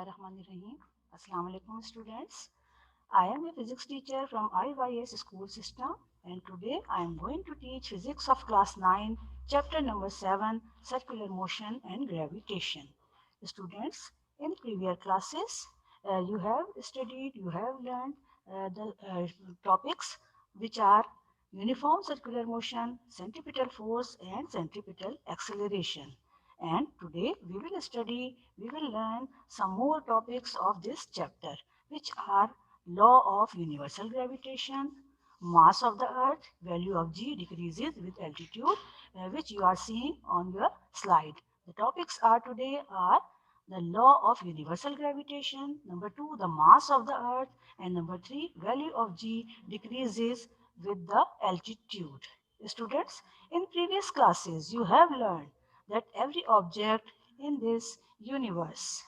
Bismillahirrahmanirrahim. Assalamu alaikum students. I am a physics teacher from IYS school system and today I am going to teach physics of class 9 chapter number 7 circular motion and gravitation. Students, in previous classes you have studied, you have learned the topics which are uniform circular motion, centripetal force and centripetal acceleration. And today we will learn some more topics of this chapter, which are law of universal gravitation, mass of the earth, value of g decreases with altitude, which you are seeing on your slide. The topics are today are the law of universal gravitation, number 2, the mass of the earth, and number 3, value of g decreases with the altitude. Students, in previous classes you have learned that every object in this universe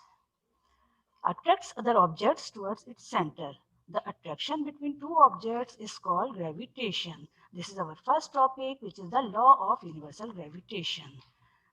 attracts other objects towards its center. The attraction between two objects is called gravitation. This is our first topic, which is the law of universal gravitation.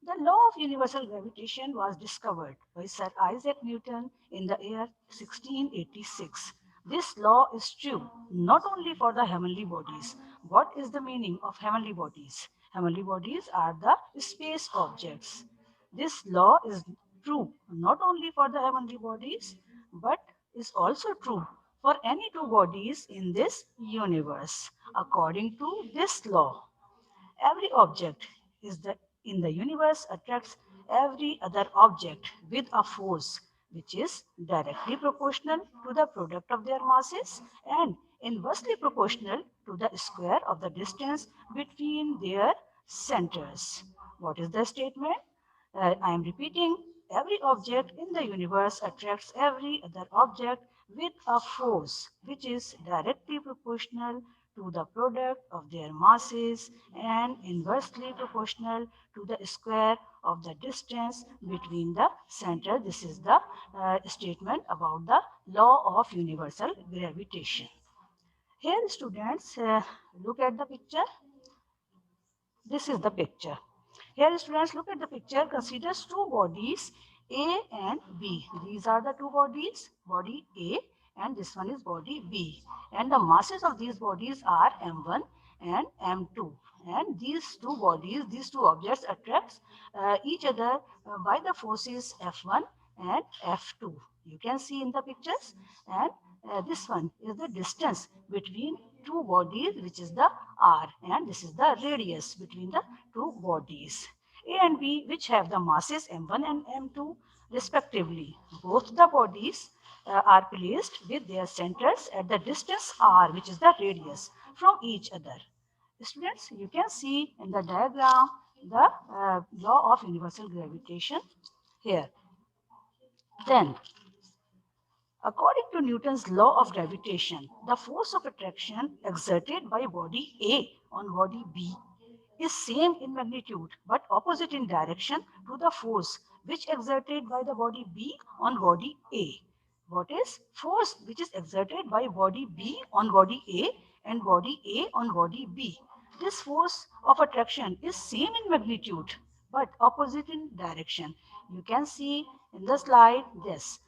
The law of universal gravitation was discovered by Sir Isaac Newton in the year 1686. This law is true not only for the heavenly bodies. What is the meaning of heavenly bodies? Heavenly bodies are the space objects. This law is true not only for the heavenly bodies, but is also true for any two bodies in this universe. According to this law, every object is in the universe attracts every other object with a force which is directly proportional to the product of their masses and inversely proportional to the square of the distance between their centers. What is the statement? I am repeating, every object in the universe attracts every other object with a force which is directly proportional to the product of their masses and inversely proportional to the square of the distance between the center. This is the statement about the law of universal gravitation. Here students, look at the picture. This is the picture. Here students, look at the picture. Consider two bodies A and B. These are the two bodies, body A and this one is body B. And the masses of these bodies are M1 and M2. And these two bodies, these two objects attract each other by the forces F1 and F2. You can see in the pictures. And this one is the distance between two bodies, which is the r, and this is the radius between the two bodies. A and B, which have the masses m1 and m2 respectively. Both the bodies are placed with their centers at the distance r, which is the radius, from each other. Students, you can see in the diagram the law of universal gravitation here. Then, according to Newton's law of gravitation, the force of attraction exerted by body A on body B is same in magnitude but opposite in direction to the force which exerted by the body B on body A. What is force which is exerted by body B on body A and body A on body B? This force of attraction is same in magnitude but opposite in direction. You can see in the slide this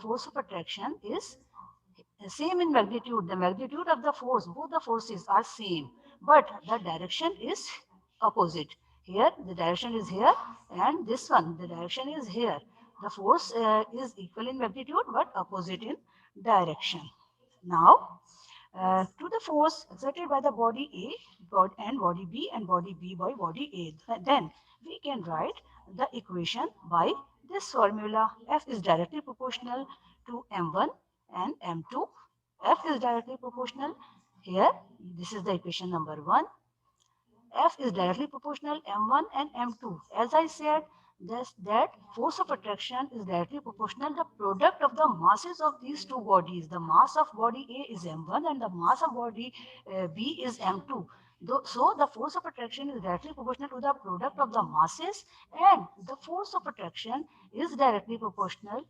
force of attraction is same in magnitude. The magnitude of the force, both the forces are same, but the direction is opposite. Here the direction is here and this one the direction is here. The force is equal in magnitude but opposite in direction. Now to the force exerted by the body A and body B and body B by body A, then we can write the equation by this formula. F is directly proportional to M1 and M2. F is directly proportional. Here, this is the equation number 1. F is directly proportional M1 and M2. As I said, that force of attraction is directly proportional the product of the masses of these two bodies. The mass of body A is M1 and the mass of body B is M2. So the force of attraction is directly proportional to the product of the masses, and the force of attraction is directly proportional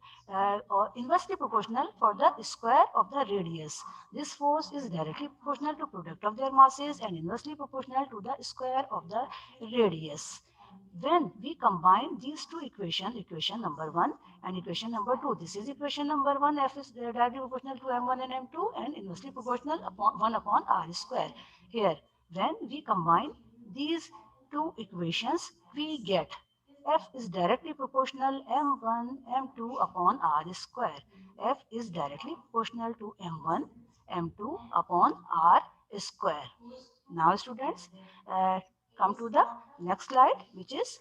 or inversely proportional for the square of the radius. This force is directly proportional to product of their masses and inversely proportional to the square of the radius. when we combine these two equations, equation number 1 and equation number 2, this is equation number 1, F is directly proportional to m1 and m2 and inversely proportional upon 1 upon r square. Here, when we combine these two equations, we get F is directly proportional m1 m2 upon r square. F is directly proportional to m1 m2 upon r square. Now students, come to the next slide, which is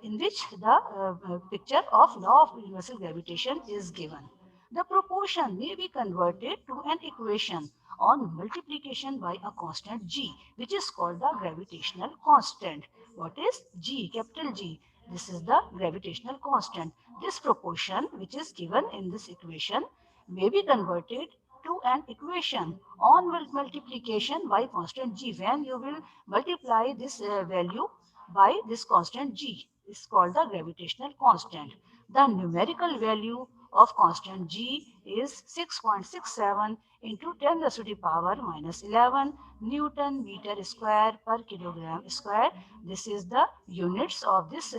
in which the picture of law of universal gravitation is given. The proportion may be converted to an equation on multiplication by a constant g, which is called the gravitational constant. What is g? Capital G. This is the gravitational constant. This proportion, which is given in this equation, may be converted to an equation on multiplication by constant g. When you will multiply this value by this constant g, is called the gravitational constant. The numerical value of constant g is 6.67 into 10 raised to the power minus 11 Newton meter square per kilogram square. This is the units of this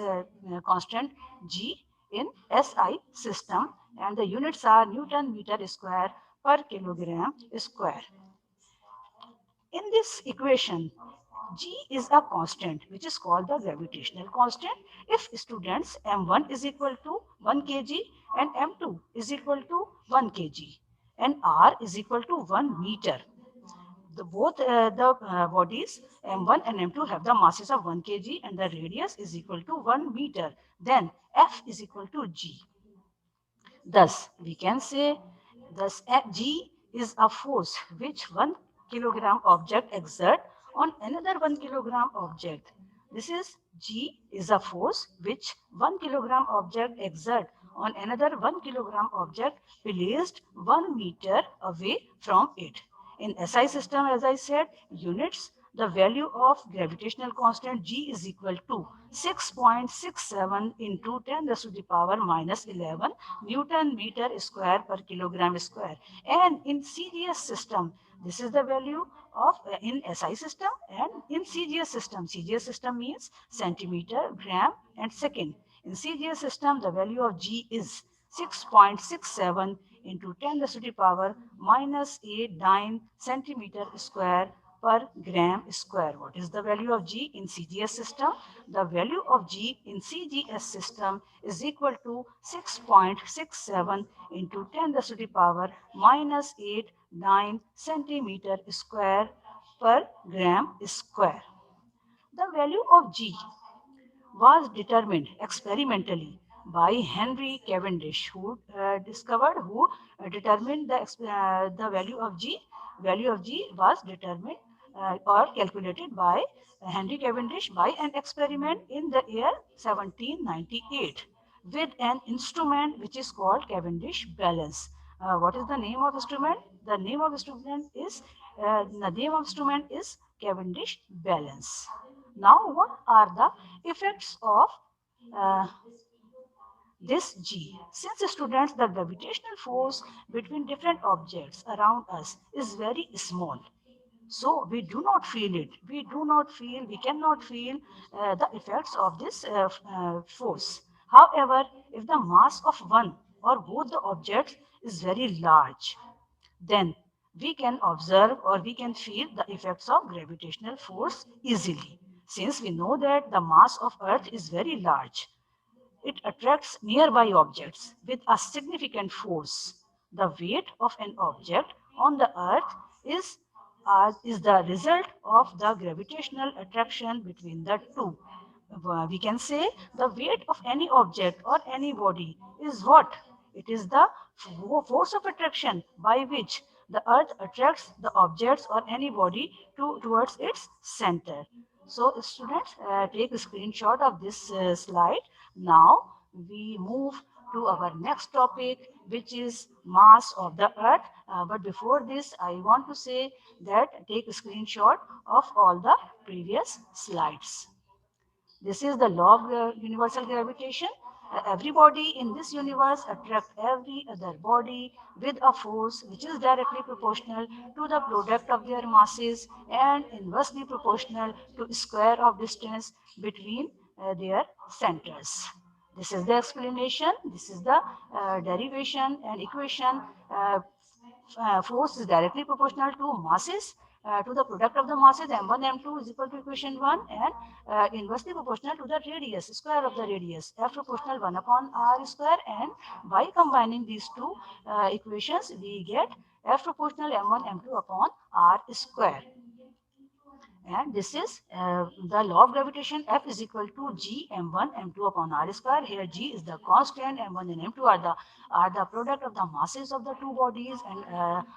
constant g in SI system, and the units are Newton meter square per kilogram square. In this equation, G is a constant which is called the gravitational constant. If students M1 is equal to 1 kg and M2 is equal to 1 kg and R is equal to 1 meter. Both the bodies M1 and M2 have the masses of 1 kg and the radius is equal to 1 meter. Then F is equal to G. Thus, we can say thus G is a force which 1 kilogram object exert on another 1 kilogram object. This is G is a force which 1 kilogram object exert on another 1 kilogram object placed 1 meter away from it. In SI system, as I said, units, the value of gravitational constant G is equal to 6.67 into 10 raised to the power minus 11 Newton meter square per kilogram square. And in CGS system, this is the value of in SI system and in CGS system means centimeter, gram and second. In CGS system, the value of G is 6.67 into 10 raised to the power minus 89 centimeter square per gram square. What is the value of G in CGS system? The value of G in CGS system is equal to 6.67 into 10 raised to the power minus 89 centimeter square per gram square. The value of G was determined experimentally by Henry Cavendish, who determined the value of G. Value of G was determined or calculated by Henry Cavendish by an experiment in the year 1798 with an instrument which is called Cavendish balance. What is the name of instrument? The name of instrument is Cavendish balance. Now, what are the effects of uh, this G? Since students, the gravitational force between different objects around us is very small. So we do not feel it. We cannot feel the effects of this force. However, if the mass of one or both the objects is very large, then we can observe or we can feel the effects of gravitational force easily. Since we know that the mass of Earth is very large, it attracts nearby objects with a significant force. The weight of an object on the Earth is the result of the gravitational attraction between the two. We can say the weight of any object or any body is what? It is the force of attraction by which the Earth attracts the objects or any body towards its center. So students, take a screenshot of this slide. Now we move to our next topic, which is mass of the Earth. But before this, I want to say that take a screenshot of all the previous slides. This is the law of universal gravitation. Every body in this universe attracts every other body with a force which is directly proportional to the product of their masses and inversely proportional to square of distance between their centers. This is the explanation. This is the derivation and equation. Force is directly proportional to masses, to the product of the masses m1 m2 is equal to equation 1, and inversely proportional to the radius, square of the radius, f proportional 1 upon r square, and by combining these two equations we get f proportional m1 m2 upon r square. And this is the law of gravitation. F is equal to g m1 m2 upon r square. Here g is the constant, m1 and m2 are the product of the masses of the two bodies, and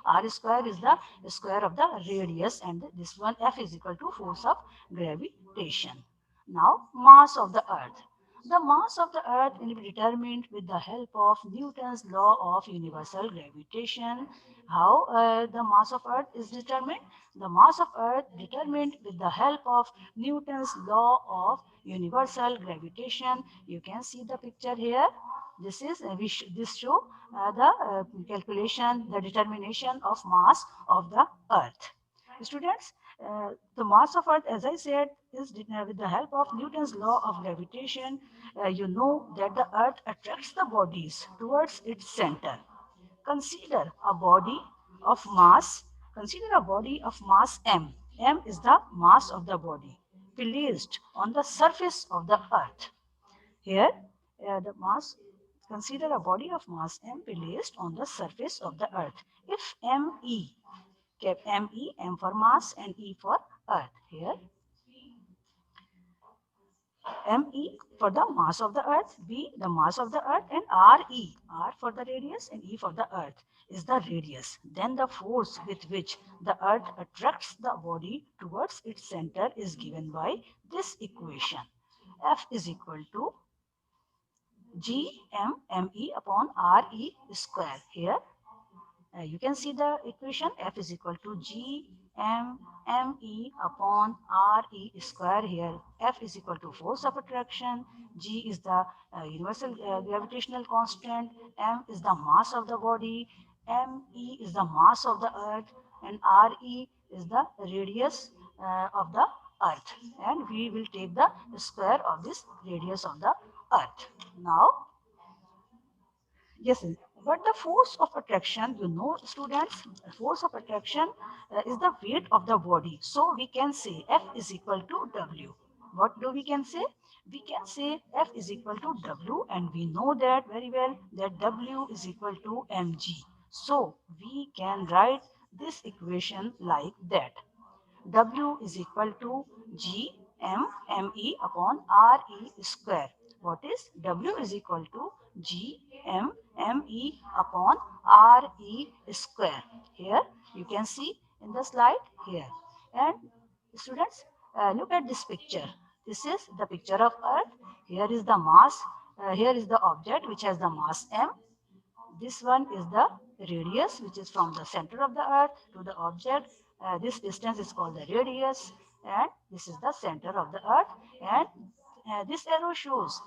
r square is the square of the radius, and this one F is equal to force of gravitation. Now mass of the earth. The mass of the earth will be determined with the help of Newton's law of universal gravitation. How the mass of earth is determined? The mass of earth determined with the help of Newton's law of universal gravitation. You can see the picture here. This is this show the calculation, the determination of mass of the earth. Students, the mass of earth, as I said, is with the help of Newton's law of gravitation. You know that the earth attracts the bodies towards its center. Consider a body of mass. Consider a body of mass m. M is the mass of the body placed on the surface of the earth. Here, the mass. Consider a body of mass m placed on the surface of the earth. If me, kept me, m for mass and e for earth. Here, me for the mass of the earth, b the mass of the earth, and r for the radius and e for the earth is the radius. Then the force with which the earth attracts the body towards its center is given by this equation. F is equal to me upon re square. Here you can see the equation. F is equal to me upon re square. Here F is equal to force of attraction, g is the universal gravitational constant, m is the mass of the body, me is the mass of the earth, and re is the radius of the earth, and we will take the square of this radius of the earth. Now, yes, but the force of attraction, you know, students, force of attraction is the weight of the body. So we can say F is equal to W. What do we can say? We can say F is equal to W, and we know that very well that W is equal to mg. So we can write this equation like that. W is equal to G M me upon re square. What is W is equal to G M me upon re square. Here you can see in the slide here. And students, look at this picture. This is the picture of Earth. Here is the mass. Here is the object which has the mass m. This one is the radius, which is from the center of the earth to the object. This distance is called the radius, and this is the center of the earth. And this arrow shows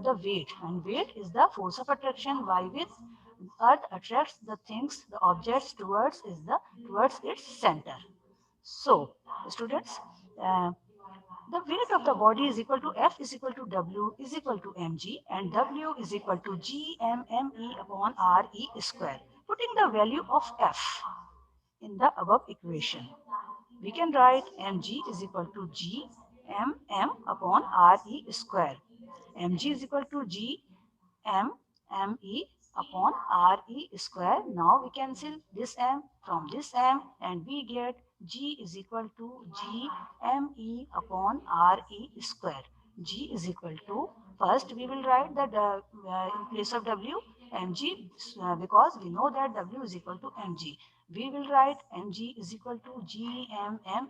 the weight, and weight is the force of attraction by which earth attracts the things, the objects towards its center. So, students, uh, the weight of the body is equal to F is equal to W is equal to mg, and W is equal to me upon re square. Putting the value of F in the above equation, we can write mg is equal to m upon re square. Mg is equal to me upon re square. Now we cancel this m from this m, and we get g is equal to me upon re square. G is equal to, first we will write that in place of w mg, because we know that w is equal to mg. We will write mg is equal to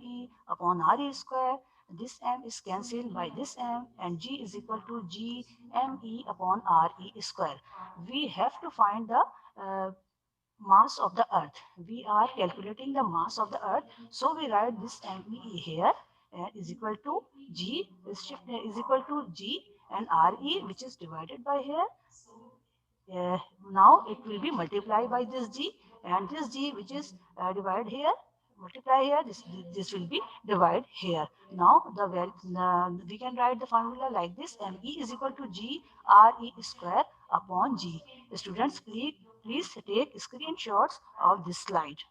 me upon re square. This m is cancelled by this m, and g is equal to me upon re square. We have to find the mass of the earth. We are calculating the mass of the earth, so we write this me here is equal to g is equal to g and re, which is divided by here. Now it will be multiplied by this g, and this g which is divided here multiply here, this will be divide here. Now we can write the formula like this: ME is equal to GRE square upon G. Students, please take screenshots of this slide.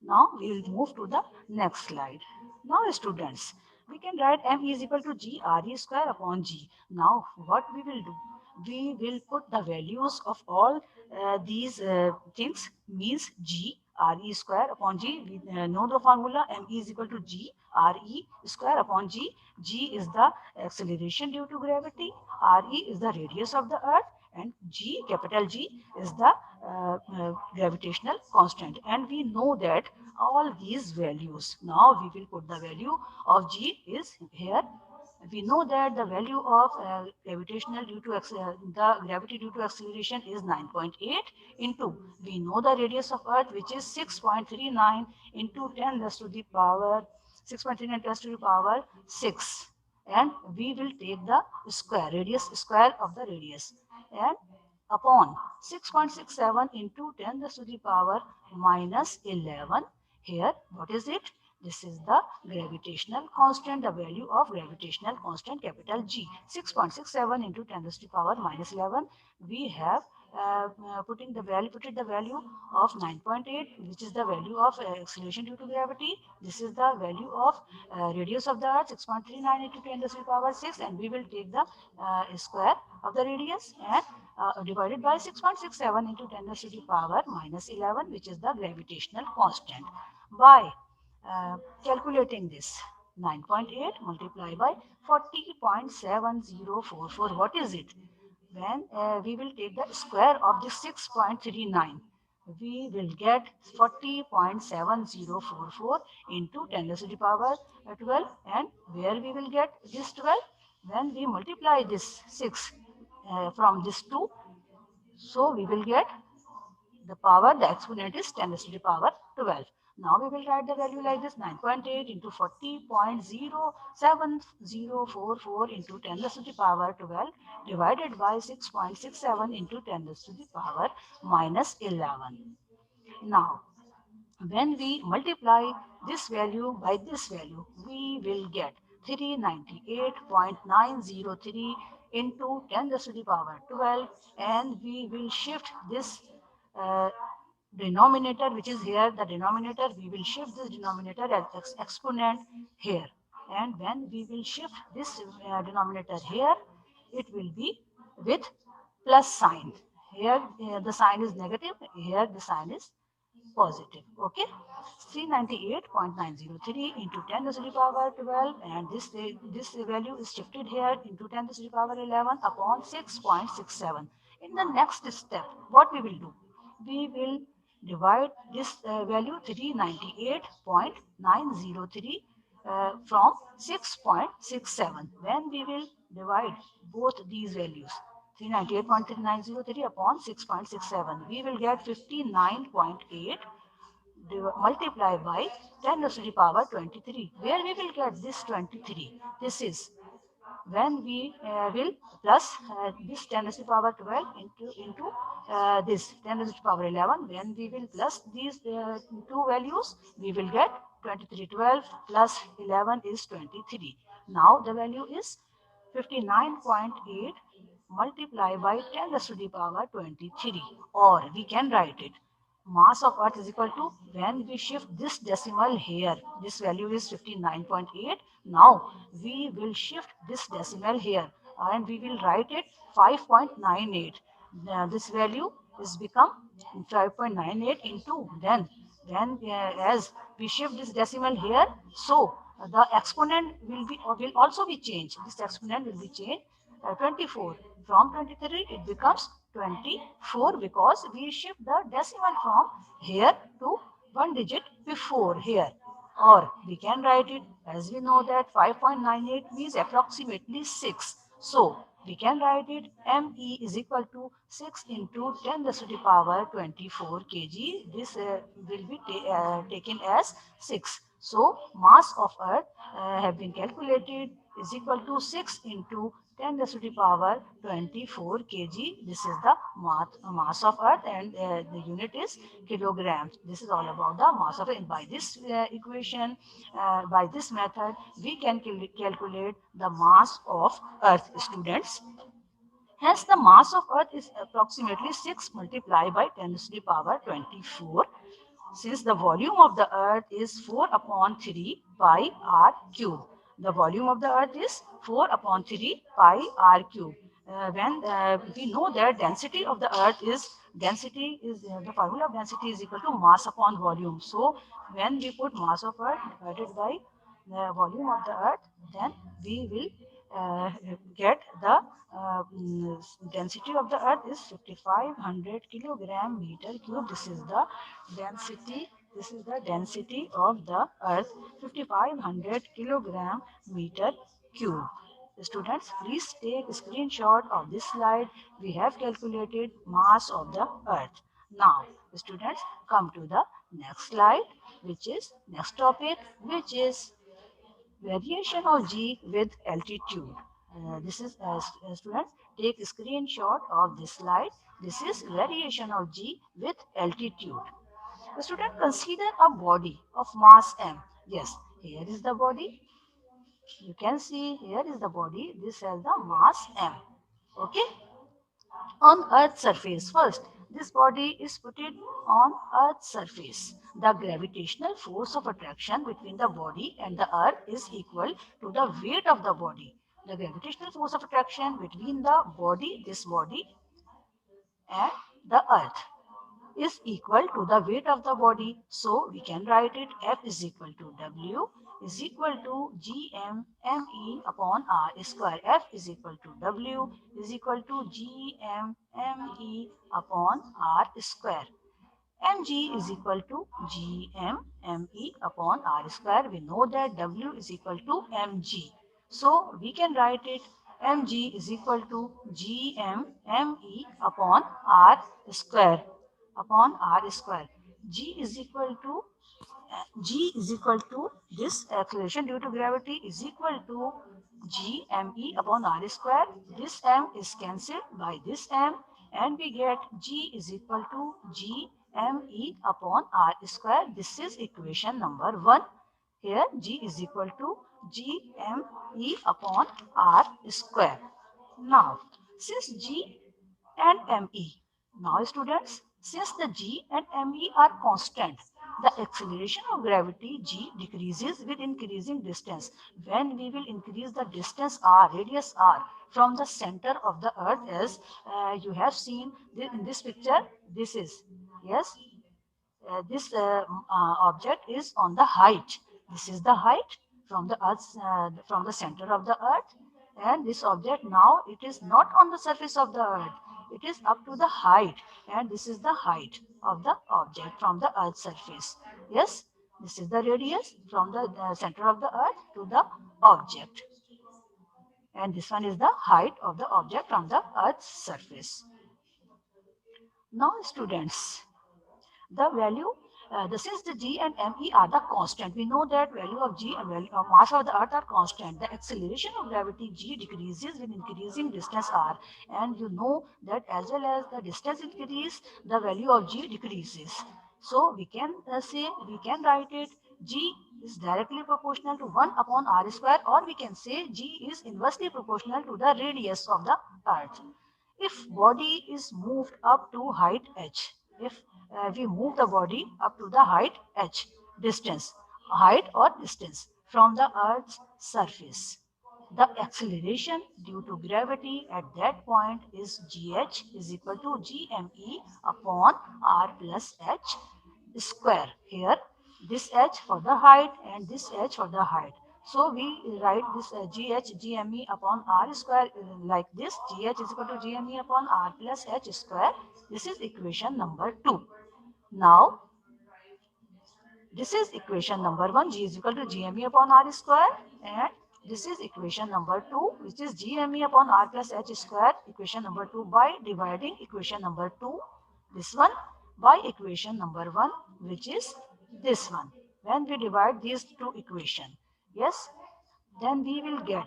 Now we will move to the next slide. Now students, we can write M is equal to G RE square upon G. Now what we will do? We will put the values of all these things, means G RE square upon G. We know the formula: M is equal to G RE square upon G. G is the acceleration due to gravity, RE is the radius of the earth, and G, capital G, is the gravitational constant. And we know that all these values. Now we will put the value of G is here. We know that the value of gravitational due to the gravity due to acceleration is 9.8 into, we know the radius of earth, which is 6.39 into 10 raised to the power 6.39 raised to the power 6, and we will take the square, radius square of the radius, and upon 6.67 into 10 raised to the power minus 11. Here, what is it? This is the gravitational constant, the value of gravitational constant, capital G. 6.67 into 10 raised to the power minus 11. We have put the value of 9.8, which is the value of acceleration due to gravity. This is the value of radius of the earth, 6.39 into 10 raised to the power 6, and we will take the square of the radius and divided by 6.67 into 10 raised to the power minus 11, which is the gravitational constant. By calculating this, 9.8 multiplied by 40.7044, what is it? When we will take the square of the 6.39, we will get 40.7044 into 10 raised to the power 12. And where we will get this 12? When we multiply this 6 from this 2, so we will get the power, the exponent is 10 raised to the power 12. Now we will write the value like this: 9.8 into 40.07044 into 10 raised to the power 12 divided by 6.67 into 10 raised to the power minus 11. Now, when we multiply this value by this value, we will get 398.903 into 10 raised to the power 12, and we will shift this uh, denominator, which is here the denominator, we will shift this denominator as exponent here. And when we will shift this denominator here, it will be with plus sign. Here the sign is negative, here the sign is positive. Okay, 398.903 into 10 raised to the power 12, and this value is shifted here into 10 raised to the power 11 upon 6.67. In the next step, what we will do? We will divide this value 398.903 from 6.67. When we will divide both these values, 398.903 upon 6.67, we will get 59.8 multiply by 10 raised to the power 23. Where we will get this 23? This is when we will plus this 10 raised to the power 12 into this 10 raised to the power 11. When we will plus these two values, we will get 23. 12 plus 11 is 23. Now the value is 59.8 multiplied by 10 raised to the power 23, or we can write it: mass of earth is equal to, when we shift this decimal here, this value is 59.8. Now we will shift this decimal here and we will write it 5.98. This value is become 5.98 into, then when as we shift this decimal here, so the exponent will also be changed. This exponent will be changed 24. From 23 it becomes 24, because we shift the decimal from here to one digit before here. Or we can write it, as we know that 5.98 means approximately 6. So we can write it: ME is equal to 6 into 10 raised to the power 24 kg. This will be taken as 6. So mass of earth have been calculated is equal to 6 into 10 raised to the power 24 kg. This is the mass of earth, and the unit is kilograms. This is all about the mass of earth. By this equation, by this method, we can calculate the mass of earth, students. Hence, the mass of earth is approximately 6 multiplied by 10 to the power 24. Since the volume of the earth is 4 upon 3 pi r cube. The volume of the earth is 4 upon 3 pi r cube. When we know that density of the earth is, the formula of density is equal to mass upon volume. So when we put mass of earth divided by the volume of the earth, then we will get the density of the earth is 5500 kilogram meter cube. This is the density. This is the density of the earth, 5500 kilogram meter cube. Students, please take a screenshot of this slide. We have calculated mass of the earth. Now, students, come to the next slide, which is next topic, which is variation of G with altitude. This is students, take a screenshot of this slide. This is variation of G with altitude. The student, consider a body of mass m. Yes, here is the body. You can see here is the body. This has the mass m. Okay. On Earth's surface, first, this body is put it on Earth's surface. The gravitational force of attraction between the body and the Earth is equal to the weight of the body. The gravitational force of attraction between the body, this body, and the Earth is equal to the weight of the body. So we can write it F is equal to W is equal to GMME upon R square. F is equal to W is equal to GMME upon R square. Mg is equal to GMME upon R square. We know that W is equal to mg. So we can write it mg is equal to GMME upon R square. Upon R square. G is equal to this acceleration due to gravity is equal to gme upon r square. This m is cancelled by this m, and we get G is equal to gme upon r square. This is equation number 1. Here G is equal to gme upon r square. Now, since G and me. Now students, since the G and me are constant, the acceleration of gravity G decreases with increasing distance. When we will increase the distance r, radius r, from the center of the earth, as you have seen in this picture, this is, yes, this object is on the height. This is the height from the earth, from the center of the earth, and this object now it is not on the surface of the earth. It is up to the height, and this is the height of the object from the earth's surface. Yes, this is the radius from the center of the earth to the object, and this one is the height of the object from the earth's surface. Now students, the value, since the G and me are the constant, we know that value of G and value of mass of the earth are constant. The acceleration of gravity G decreases with increasing distance r, and you know that as well as the distance increases, the value of G decreases. So we can we can write it G is directly proportional to 1 upon r square, or we can say G is inversely proportional to the radius of the earth. If body is moved up to height h, if we move the body up to the height h, distance, height or distance from the earth's surface, the acceleration due to gravity at that point is gh is equal to gme upon r plus h square. Here this h for the height and this h for the height. So we write this gme upon r square like this. Gh is equal to gme upon r plus h square. This is equation number 2. Now, this is equation number 1. G is equal to gme upon r square, and this is equation number 2, which is gme upon r plus h square. Equation number 2 by dividing equation number 2, this one, by equation number 1, which is this one. When we divide these two equations, yes, then we will get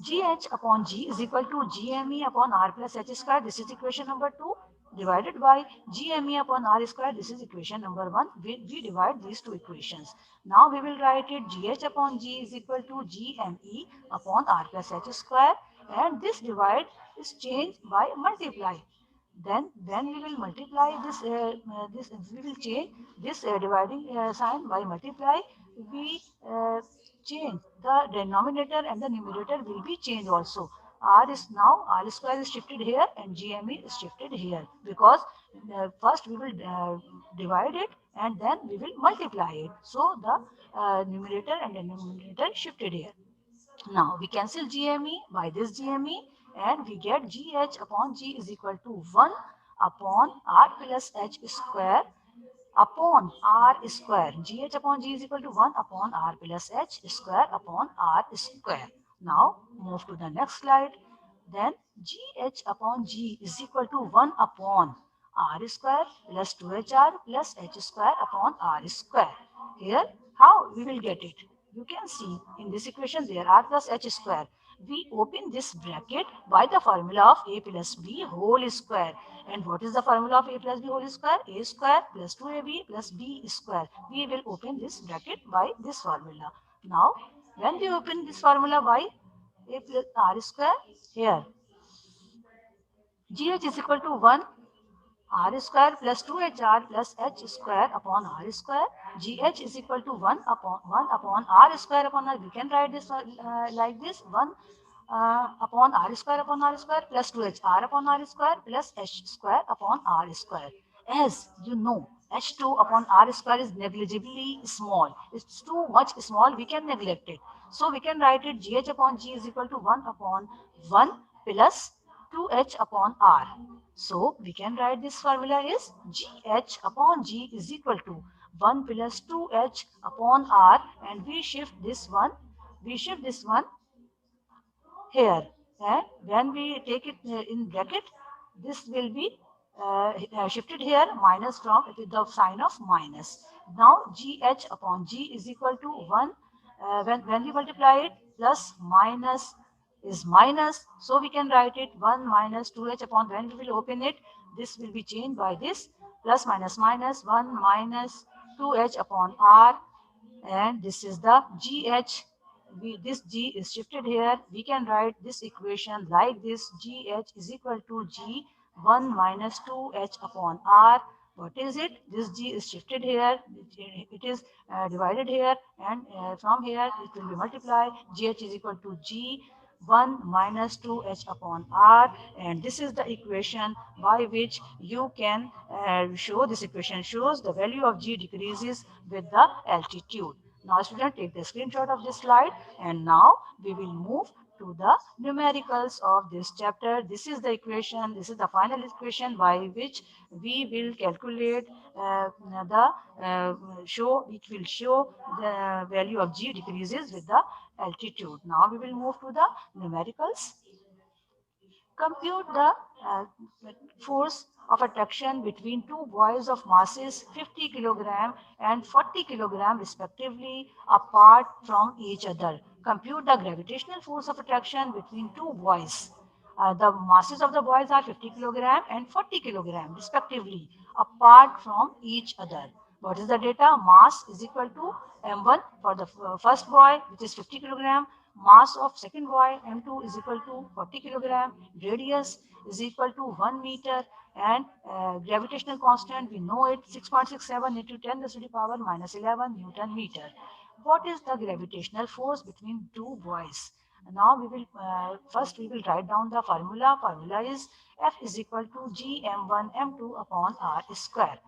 GH upon G is equal to GME upon R plus H square. This is equation number 2 divided by GME upon R square. This is equation number 1. We divide these two equations. Now we will write it GH upon G is equal to GME upon R plus H square, and this divide is changed by multiply. Then we will multiply this we will change this dividing sign by multiply. We change the denominator and the numerator will be changed also. R is now R square is shifted here and GME is shifted here, because first we will divide it and then we will multiply it. So the numerator and denominator shifted here. Now we cancel GME by this GME, and we get GH upon G is equal to 1 upon R plus H square upon R square. GH upon G is equal to 1 upon R plus H square upon R square. Now move to the next slide. Then GH upon G is equal to 1 upon R square plus 2HR plus H square upon R square. Here, how we will get it? You can see in this equation there R plus H square. We open this bracket by the formula of A plus B whole square. And what is the formula of A plus B whole square? A square plus 2AB plus B square. We will open this bracket by this formula. Now, when we open this formula by A plus R square, here GH is equal to 1 R square plus 2HR plus H square upon R square. GH is equal to 1 upon R square upon R. We can write this like this: 1 upon R square plus 2H R upon R square plus H square upon R square. As you know, H2 upon R square is negligibly small. It's too much small, we can neglect it. So we can write it GH upon G is equal to 1 upon 1 plus 2H upon R. So we can write this formula is GH upon G is equal to 1 plus 2H upon R, and we shift this one here. And when we take it in bracket, this will be shifted here minus from with the sign of minus. Now GH upon G is equal to 1. When we multiply it, plus minus is minus. So we can write it 1 minus 2H upon, when we will open it, this will be changed by this plus minus minus 1 minus 2H upon R, and this is the GH. This G is shifted here. We can write this equation like this: GH is equal to G 1 minus 2H upon R. What is it? This G is shifted here. It is divided here, and from here it will be multiplied. GH is equal to G 1 minus 2H upon R, and this is the equation by which you can show. This equation shows the value of G decreases with the altitude. Now student, take the screenshot of this slide, and now we will move to the numericals of this chapter. This is the equation, this is the final equation by which we will calculate which will show the value of G decreases with the altitude. Now we will move to the numericals. Compute the force of attraction between two buoys of masses 50 kg and 40 kg respectively apart from each other. Compute the gravitational force of attraction between two buoys. The masses of the buoys are 50 kg and 40 kg respectively apart from each other. What is the data? Mass is equal to m1 for the first buoy, which is 50 kg. Mass of second buoy m2 is equal to 40 kg. Radius is equal to 1 meter, and gravitational constant, we know it, 6.67 into 10 to the power minus 11 Newton meter. What is the gravitational force between two buoys? Now we will first we will write down the formula. Formula is F is equal to G m1 m2 upon R square.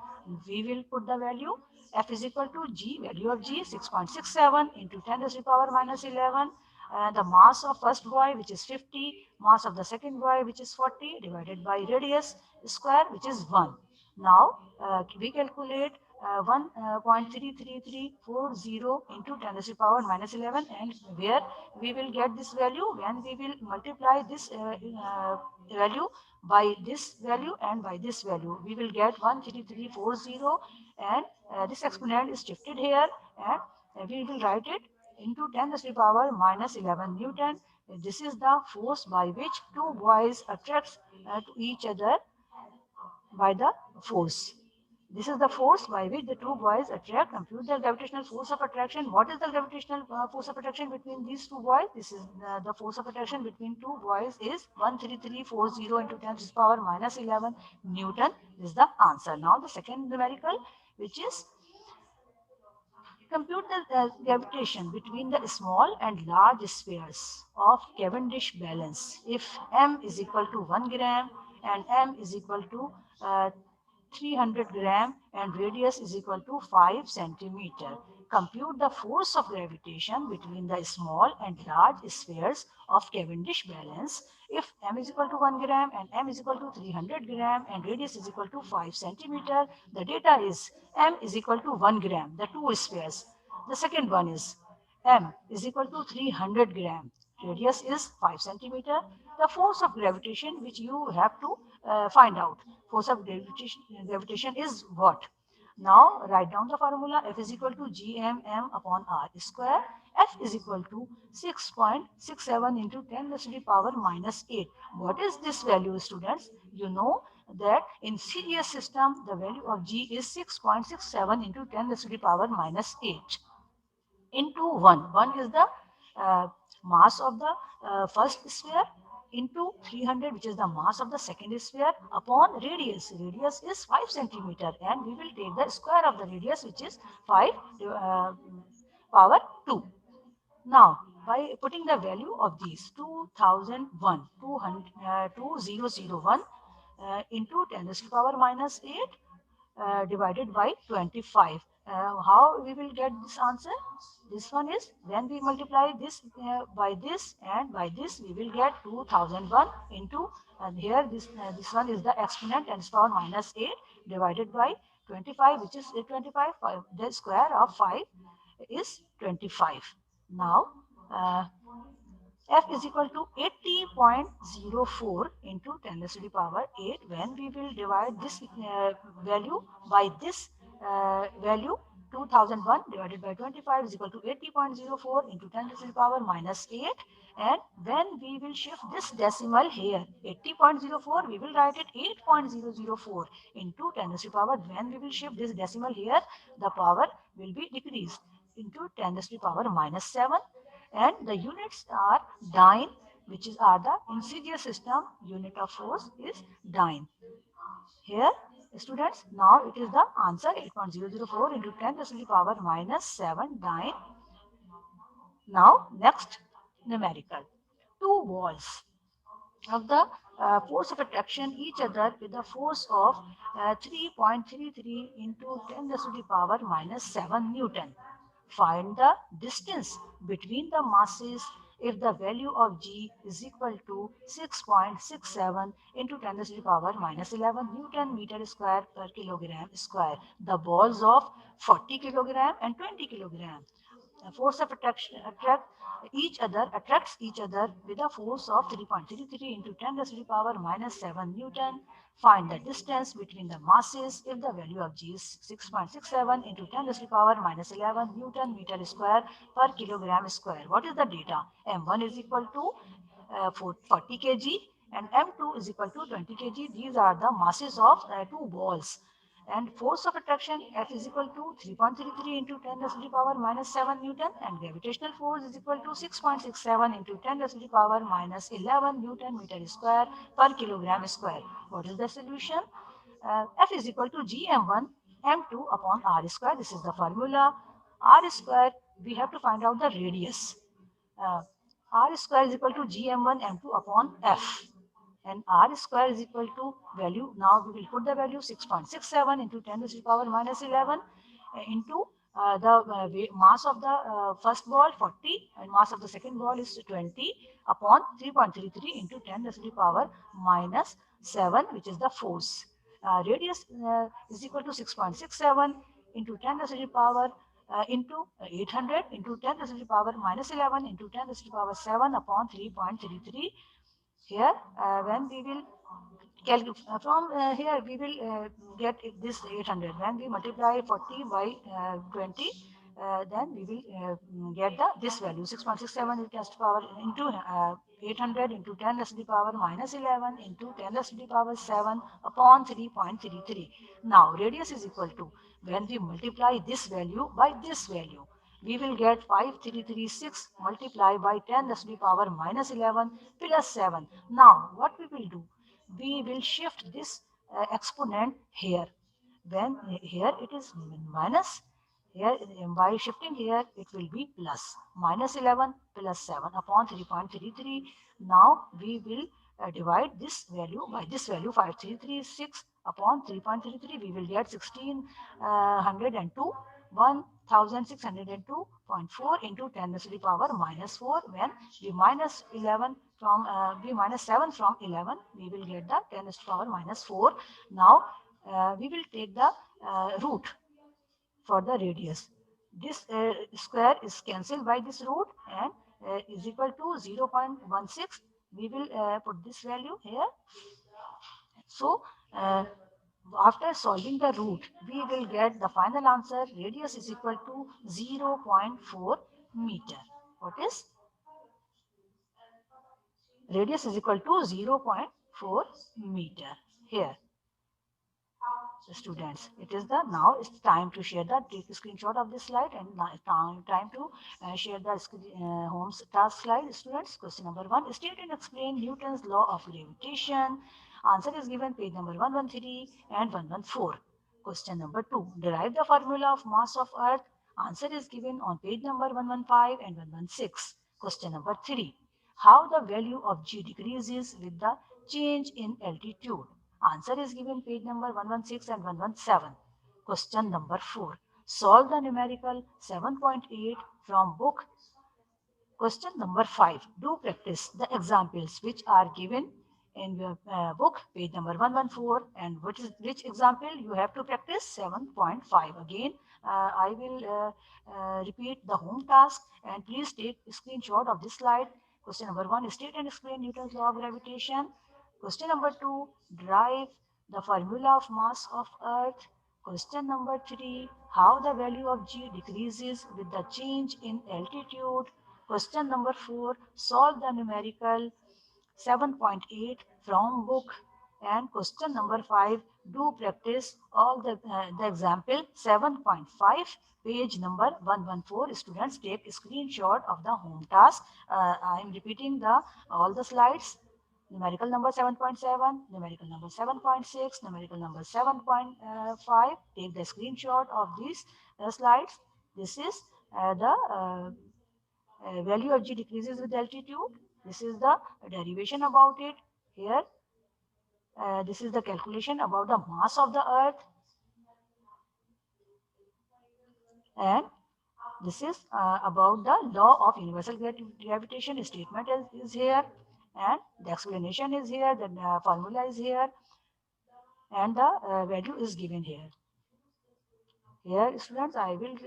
We will put the value. F is equal to G, value of G 6.67 into 10 to the power minus 11. The mass of first buoy, which is 50, mass of the second buoy, which is 40, divided by radius square, which is 1. Now we calculate 1.33340 into 10 to the power minus 11, and where we will get this value when we will multiply this value by this value and by this value. We will get 13340, and this exponent is shifted here, and we will write it into 10 to the power minus 11 Newton. This is the force by which two boys attract to each other by the force. This is the force by which the two boys attract. Compute the gravitational force of attraction. What is the gravitational force of attraction between these two boys? This is the force of attraction between two boys is 13340 into 10 to the power minus 11 Newton. This is the answer. Now the second numerical, which is compute the gravitation between the small and large spheres of Cavendish balance. If m is equal to 1 gram and m is equal to 300 gram and radius is equal to 5 centimeter. Compute the force of gravitation between the small and large spheres of Cavendish balance if m is equal to 1 gram and m is equal to 300 gram and radius is equal to 5 centimeter. The data is m is equal to 1 gram, the two spheres. The second one is m is equal to 300 gram. Radius is 5 centimeter. The force of gravitation which you have to find out. Force of gravitation is what? Now write down the formula. F is equal to gmm upon r square. F is equal to 6.67 into 10 raised to the power minus 8. What is this value, students? You know that in serious system the value of g is 6.67 into 10 raised to the power minus 8 into 1. 1 is the mass of the first sphere into 300, which is the mass of the second sphere, upon radius. Radius is 5 centimeter and we will take the square of the radius, which is 5 power 2. Now, by putting the value of these 2001 into 10 raised to the power minus 8 divided by 25. How we will get this answer? This one is when we multiply this by this and by this, we will get 2001 into, and here this one is the exponent 10 to the power minus 8 divided by 25, which is 25. The square of 5 is 25. Now f is equal to 80.04 into 10 raised to the power 8. When we will divide this value by this value, 2001 divided by 25 is equal to 80.04 into 10 raised to the power minus 8. And when we will shift this decimal here, 80.04, we will write it 8.004 into 10 raised to the power. When we will shift this decimal here, the power will be decreased into 10 raised to the power minus 7. And the units are dyne, which is are the in serious system unit of force is dyne. Here, students, now it is the answer 8.004 into 10 raised to the power minus 7 dyne. Now next numerical. Two balls of the force of attraction each other with the force of 3.33 into 10 raised to the power minus 7 Newton. Find the distance between the masses if the value of g is equal to 6.67 into 10 raised to the power minus 11 Newton meter square per kilogram square. The balls of 40 kilogram and 20 kilogram. Force of attraction attracts each other with a force of 3.33 into 10 raised to the power minus 7 Newton. Find the distance between the masses if the value of g is 6.67 into 10 raised to the power minus 11 Newton meter square per kilogram square. What is the data? M1 is equal to 40 kg and M2 is equal to 20 kg. These are the masses of two balls. And force of attraction F is equal to 3.33 into 10 raised to the power minus 7 Newton, and gravitational force is equal to 6.67 into 10 raised to the power minus 11 Newton meter square per kilogram square. What is the solution? F is equal to gm1 m2 upon r square. This is the formula. R square, we have to find out the radius. R square is equal to gm1 m2 upon f. And r square is equal to value. Now we will put the value 6.67 into 10 raised to the power minus 11 into the mass of the first ball 40 and mass of the second ball is 20 upon 3.33 into 10 raised to the power minus 7, which is the force. Radius is equal to 6.67 into 10 raised to the power into 800 into 10 raised to the power minus 11 into 10 raised to the power 7 upon 3.33. Here, when we will calculate from here, we will get this 800. When we multiply 40 by 20, then we will get this value 6.67 into 800 into 10 raised to the power minus 11 into 10 raised to the power 7 upon 3.33. Now radius is equal to, when we multiply this value by this value, we will get 5336 multiplied by 10 raised to the power minus 11 plus 7. Now what we will do? We will shift this exponent here. When here it is minus, here by shifting here it will be plus, minus 11 plus 7 upon 3.33. Now we will divide this value by this value, 5336 upon 3.33. We will get 1602, 1602.4 into 10 raised to the power minus 4. When we minus 11 from we minus 7 from 11, we will get the 10 raised to the power minus 4. Now we will take the root for the radius. This square is cancelled by this root and is equal to 0.16. We will put this value here. So after solving the root, we will get the final answer. Radius is equal to 0.4 meter. What is? Radius is equal to 0.4 meter here. Students, it is the now it's time to share the take a screenshot of this slide and time to share the home task slide. Students, question number 1, state and explain Newton's law of gravitation. Answer is given page number 113 and 114. Question number 2, derive the formula of mass of earth. Answer is given on page number 115 and 116. Question number 3, how the value of g decreases with the change in altitude. Answer is given page number 116 and 117. Question number 4. Solve the numerical 7.8 from book. Question number 5. Do practice the examples which are given in your book, page number 114. And which example you have to practice? 7.5. Again, I will repeat the home task and please take a screenshot of this slide. Question number 1, state and explain Newton's law of gravitation. Question number 2, derive the formula of mass of earth. Question number 3, how the value of g decreases with the change in altitude. Question number 4, solve the numerical 7.8 from book. And question number 5, do practice all the example 7.5, page number 114. Students, take a screenshot of the home task. I am repeating all the slides. Numerical number 7.7, numerical number 7.6, numerical number 7.5. Take the screenshot of these slides. This is the value of g decreases with altitude. This is the derivation about it. Here, this is the calculation about the mass of the earth. And this is about the law of universal gravitation. Statement is here. And the explanation is here. The formula is here. And the value is given here. Here, students, I will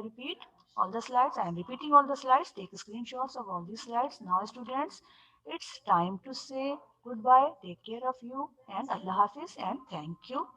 repeat all the slides. I am repeating all the slides. Take screenshots of all these slides. Now, students, it's time to say goodbye. Take care of you and Allah Hafiz and thank you.